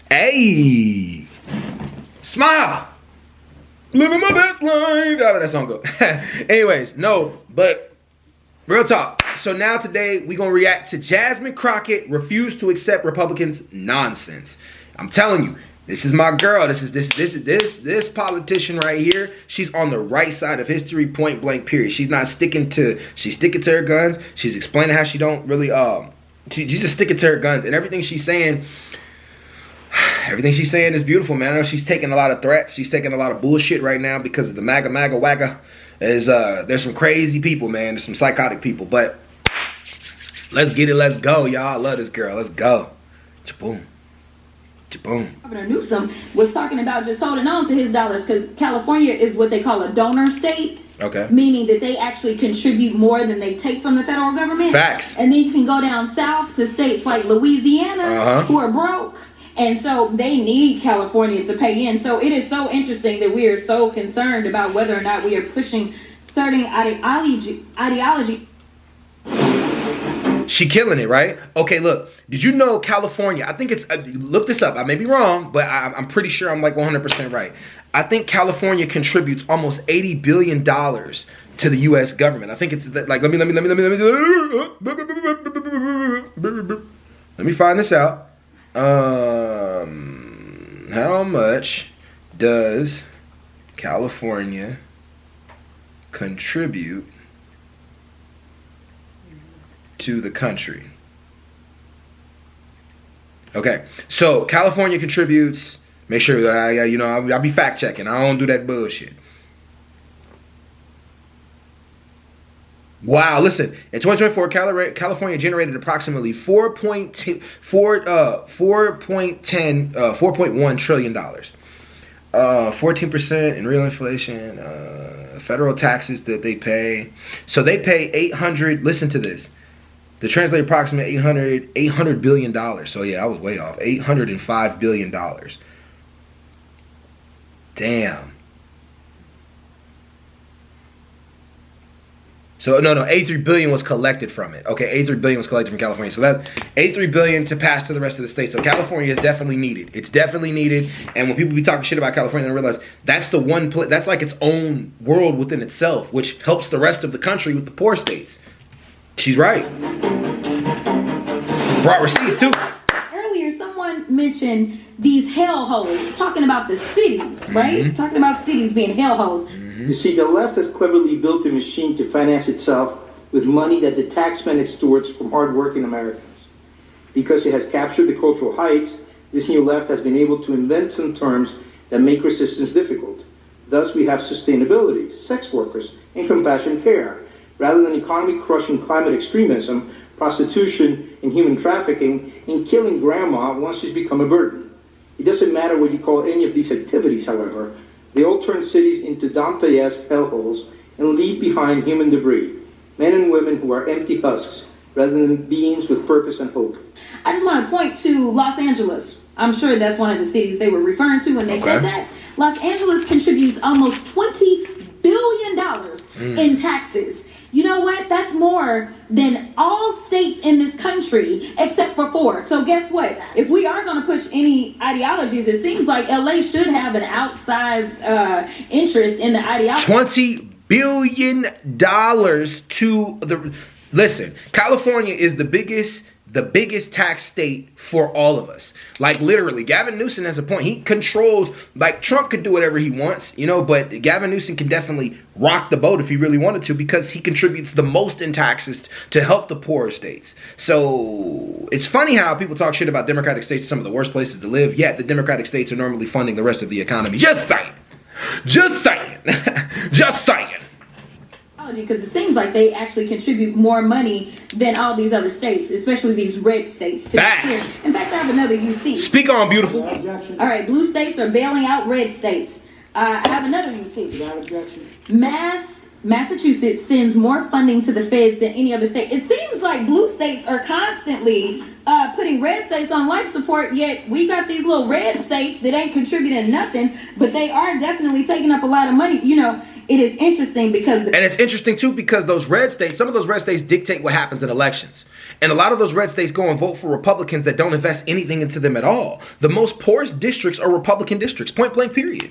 Hey, smile, living my best life. However that song go. Anyways, no, but real talk. So now today we gonna react to Jasmine Crockett refused to accept Republicans' nonsense. I'm telling you, this is my girl. This politician right here. She's on the right side of history, point blank. Period. She's not sticking to. She's sticking to her guns. She's explaining how she don't really. She's just sticking to her guns, and everything she's saying. Everything she's saying is beautiful, man. I know she's taking a lot of threats. She's taking a lot of bullshit right now because of the MAGA wagga. There's some crazy people, man. There's some psychotic people. But let's get it. Let's go, y'all. I love this girl. Let's go. Chaboom. Chaboom. Governor Newsom was talking about just holding on to his dollars because California is what they call a donor state. Okay. Meaning that they actually contribute more than they take from the federal government. Facts. And then you can go down south to states like Louisiana who are broke. And so they need California to pay in. So it is so interesting that we are so concerned about whether or not we are pushing certain ideology. She killing it, right? Okay, look. Did you know California, I think it's, look this up. I may be wrong, but I'm pretty sure I'm like 100% right. I think California contributes almost $80 billion to the U.S. government. I think it's like, let me find this out. How much does California contribute to the country? Okay, so California contributes. Make sure that I'll be fact checking. I don't do that bullshit. Wow, listen. In 2024, California generated approximately $4.1 trillion. 14% in real inflation. Federal taxes that they pay. So they pay 800. Listen to this. The translate approximately $800 billion. So yeah, I was way off. $805 billion. Damn. So no, $83 billion was collected from it. Okay, $83 billion was collected from California. So that's $83 billion to pass to the rest of the states. So California is definitely needed. It's definitely needed. And when people be talking shit about California, they realize that's the one place, that's like its own world within itself, which helps the rest of the country with the poor states. She's right. Brought receipts too. Earlier, someone mentioned these hellholes, talking about the cities, right? Talking about cities being hellholes. You see, the left has cleverly built a machine to finance itself with money that the taxman extorts from hardworking Americans. Because it has captured the cultural heights, this new left has been able to invent some terms that make resistance difficult. Thus, we have sustainability, sex workers, and compassionate care, rather than economy-crushing climate extremism, prostitution, and human trafficking, and killing grandma once she's become a burden. It doesn't matter what you call any of these activities, however. They all turn cities into Dante-esque hellholes and leave behind human debris, men and women who are empty husks, rather than beings with purpose and hope. I just want to point to Los Angeles. I'm sure that's one of the cities they were referring to when they said that. Los Angeles contributes almost $20 billion in taxes. You know what? That's more than all states in this country except for 4. So guess what? If we are going to push any ideologies, it seems like LA should have an outsized interest in the ideology. $20 billion to the... Listen, California is the biggest tax state for all of us. Like literally, Gavin Newsom has a point. He controls, like Trump could do whatever he wants, but Gavin Newsom can definitely rock the boat if he really wanted to because he contributes the most in taxes to help the poorer states. So it's funny how people talk shit about Democratic states, some of the worst places to live, yet the Democratic states are normally funding the rest of the economy. Just saying. Just saying. Just saying. Because it seems like they actually contribute more money than all these other states, especially these red states. Facts. In fact, I have another UC. Speak on, beautiful. All right, blue states are bailing out red states. I have another UC. Massachusetts sends more funding to the feds than any other state. It seems like blue states are constantly putting red states on life support, yet we got these little red states that ain't contributing nothing, but they are definitely taking up a lot of money. It is interesting because... And it's interesting, too, because those red states, some of those red states dictate what happens in elections. And a lot of those red states go and vote for Republicans that don't invest anything into them at all. The most poorest districts are Republican districts, point blank period.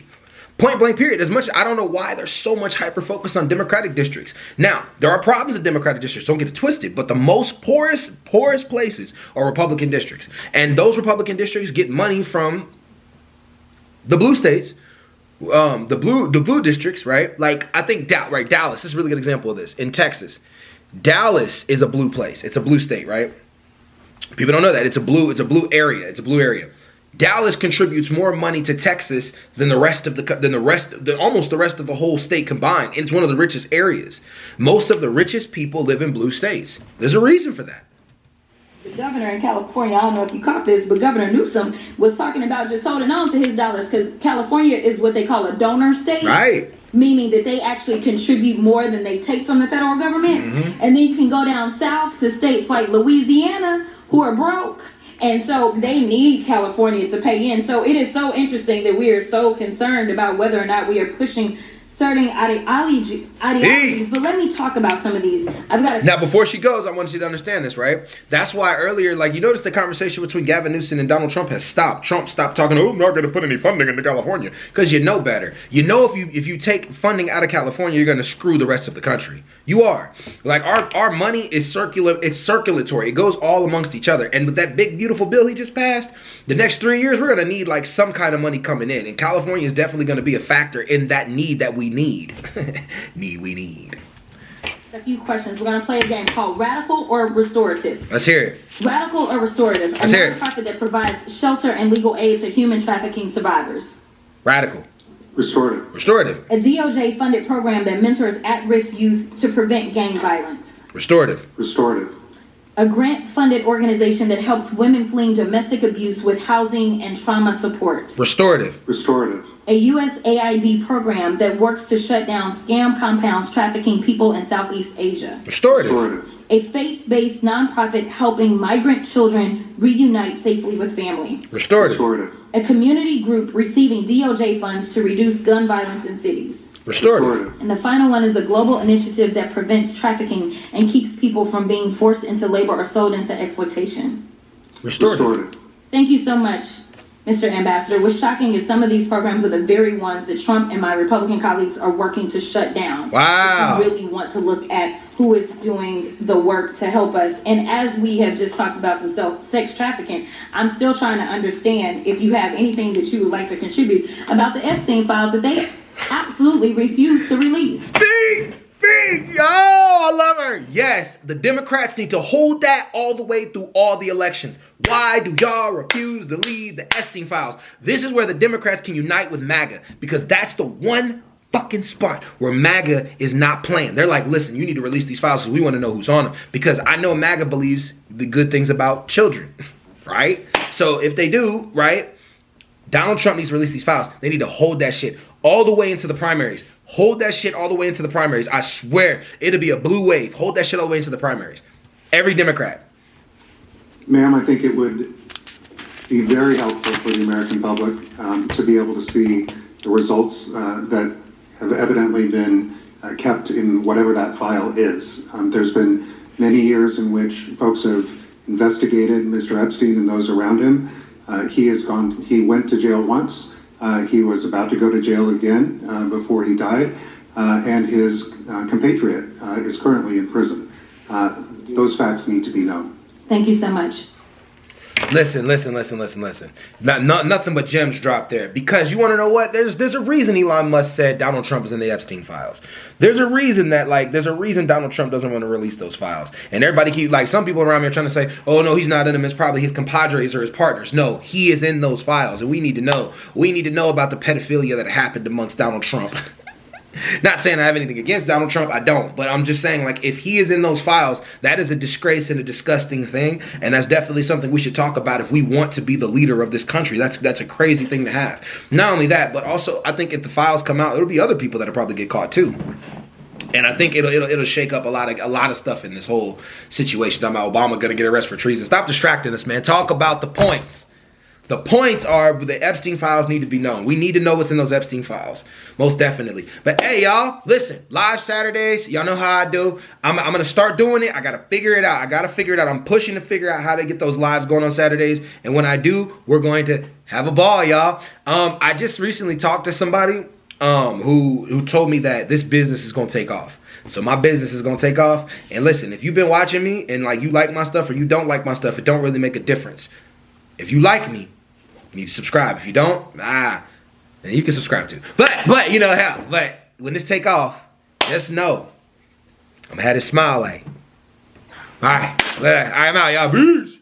Point blank period. As much, I don't know why there's so much hyper focus on Democratic districts. Now, there are problems in Democratic districts, don't get it twisted, but the most poorest places are Republican districts. And those Republican districts get money from the blue states, the blue districts, right? Like, I think Dallas, this is a really good example of this. In Texas, Dallas is a blue place. It's a blue state, right? People don't know that. It's a blue area. It's a blue area. Dallas contributes more money to Texas than almost the rest of the whole state combined. It's one of the richest areas. Most of the richest people live in blue states. There's a reason for that. The governor in California, I don't know if you caught this, but Governor Newsom was talking about just holding on to his dollars because California is what they call a donor state. Right. Meaning that they actually contribute more than they take from the federal government. Mm-hmm. And then you can go down south to states like Louisiana who are broke. And so they need California to pay in. So it is so interesting that we are so concerned about whether or not we are pushing certain ideologies. But let me talk about some of these. Now, before she goes, I want you to understand this, right? That's why earlier, like, you notice the conversation between Gavin Newsom and Donald Trump has stopped. Trump stopped talking, I'm not going to put any funding into California. Because you know better. You know if you take funding out of California, you're going to screw the rest of the country. You are. Like, our money is circular. It's circulatory. It goes all amongst each other. And with that big, beautiful bill he just passed, the next 3 years, we're going to need, like, some kind of money coming in. And California is definitely going to be a factor in that need that we need. We need. A few questions. We're going to play a game called Radical or Restorative. Let's hear it. Radical or Restorative? Let's hear it. A nonprofit that provides shelter and legal aid to human trafficking survivors. Radical. Restorative. Restorative. A DOJ-funded program that mentors at-risk youth to prevent gang violence. Restorative. Restorative. A grant-funded organization that helps women fleeing domestic abuse with housing and trauma support. Restorative. Restorative. A USAID program that works to shut down scam compounds trafficking people in Southeast Asia. Restorative. Restorative. A faith-based nonprofit helping migrant children reunite safely with family. Restorative. Restorative. A community group receiving DOJ funds to reduce gun violence in cities. Restorative. And the final one is a global initiative that prevents trafficking and keeps people from being forced into labor or sold into exploitation. Restorative. Thank you so much, Mr. Ambassador. What's shocking is some of these programs are the very ones that Trump and my Republican colleagues are working to shut down. Wow. We really want to look at who is doing the work to help us. And as we have just talked about some sex trafficking, I'm still trying to understand if you have anything that you would like to contribute about the Epstein files that they absolutely refuse to release. Oh, I love her. Yes, the Democrats need to hold that all the way through all the elections. Why do y'all refuse to leave the Epstein files? This is where the Democrats can unite with MAGA, because that's the one fucking spot where MAGA is not playing. They're like, listen, you need to release these files because we want to know who's on them. Because I know MAGA believes the good things about children, right? So if they do, right, Donald Trump needs to release these files. They need to hold that shit all the way into the primaries. Hold that shit all the way into the primaries. I swear, it'll be a blue wave. Hold that shit all the way into the primaries. Every Democrat. Ma'am, I think it would be very helpful for the American public to be able to see the results that have evidently been kept in whatever that file is. There's been many years in which folks have investigated Mr. Epstein and those around him. He went to jail once. He was about to go to jail again before he died, and his compatriot is currently in prison. Those facts need to be known. Thank you so much. Listen. Nothing but gems dropped there. Because you want to know what? There's a reason Elon Musk said Donald Trump is in the Epstein files. There's a reason Donald Trump doesn't want to release those files. And everybody keep, like, some people around me are trying to say, oh no, he's not in them. It's probably his compadres or his partners. No, he is in those files, and we need to know. We need to know about the pedophilia that happened amongst Donald Trump. Not saying I have anything against Donald Trump, I don't. But I'm just saying, like, if he is in those files, that is a disgrace and a disgusting thing. And that's definitely something we should talk about if we want to be the leader of this country. That's a crazy thing to have. Not only that, but also I think if the files come out, it'll be other people that'll probably get caught too. And I think it'll shake up a lot of stuff in this whole situation. Talking about Obama gonna get arrested for treason. Stop distracting us, man. Talk about the points. The points are the Epstein files need to be known. We need to know what's in those Epstein files. Most definitely. But hey, y'all, listen, live Saturdays, y'all know how I do. I'm going to start doing it. I got to figure it out. I'm pushing to figure out how to get those lives going on Saturdays. And when I do, we're going to have a ball, y'all. I just recently talked to somebody who told me that this business is going to take off. So my business is going to take off. And listen, if you've been watching me and like you like my stuff or you don't like my stuff, it don't really make a difference. If you like me, you need to subscribe. If you don't, then you can subscribe too. But you know how. But when this take off, just know I'm gonna have this smile like. All right, I'm out, y'all. Peace.